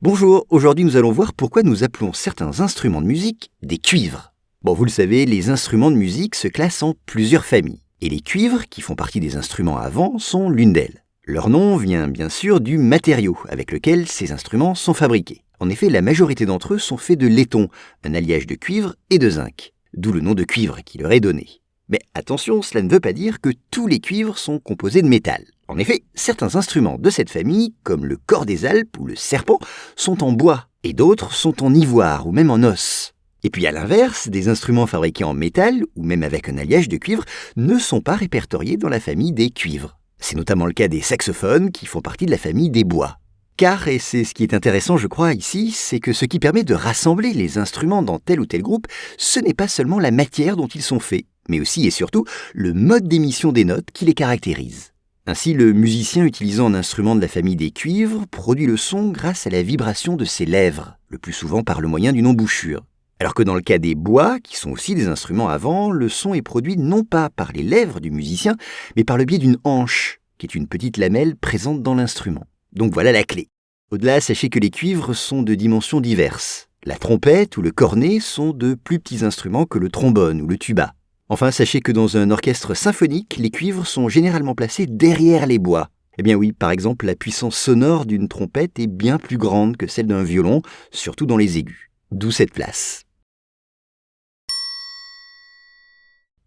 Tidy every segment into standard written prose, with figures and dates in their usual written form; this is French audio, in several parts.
Bonjour, aujourd'hui nous allons voir pourquoi nous appelons certains instruments de musique des cuivres. Bon, vous le savez, les instruments de musique se classent en plusieurs familles. Et les cuivres, qui font partie des instruments à vent, sont l'une d'elles. Leur nom vient bien sûr du matériau avec lequel ces instruments sont fabriqués. En effet, la majorité d'entre eux sont faits de laiton, un alliage de cuivre et de zinc. D'où le nom de cuivre qui leur est donné. Mais attention, cela ne veut pas dire que tous les cuivres sont composés de métal. En effet, certains instruments de cette famille, comme le cor des Alpes ou le serpent, sont en bois, et d'autres sont en ivoire ou même en os. Et puis à l'inverse, des instruments fabriqués en métal, ou même avec un alliage de cuivre, ne sont pas répertoriés dans la famille des cuivres. C'est notamment le cas des saxophones, qui font partie de la famille des bois. Car, et c'est ce qui est intéressant je crois ici, c'est que ce qui permet de rassembler les instruments dans tel ou tel groupe, ce n'est pas seulement la matière dont ils sont faits, mais aussi et surtout le mode d'émission des notes qui les caractérise. Ainsi, le musicien utilisant un instrument de la famille des cuivres produit le son grâce à la vibration de ses lèvres, le plus souvent par le moyen d'une embouchure. Alors que dans le cas des bois, qui sont aussi des instruments à vent, le son est produit non pas par les lèvres du musicien, mais par le biais d'une hanche, qui est une petite lamelle présente dans l'instrument. Donc voilà la clé. Au-delà, sachez que les cuivres sont de dimensions diverses. La trompette ou le cornet sont de plus petits instruments que le trombone ou le tuba. Enfin, sachez que dans un orchestre symphonique, les cuivres sont généralement placés derrière les bois. Eh bien oui, par exemple, la puissance sonore d'une trompette est bien plus grande que celle d'un violon, surtout dans les aigus. D'où cette place.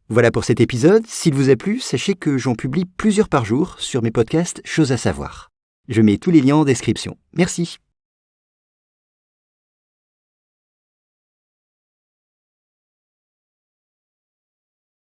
Voilà pour cet épisode. S'il vous a plu, sachez que j'en publie plusieurs par jour sur mes podcasts Choses à savoir. Je mets tous les liens en description. Merci.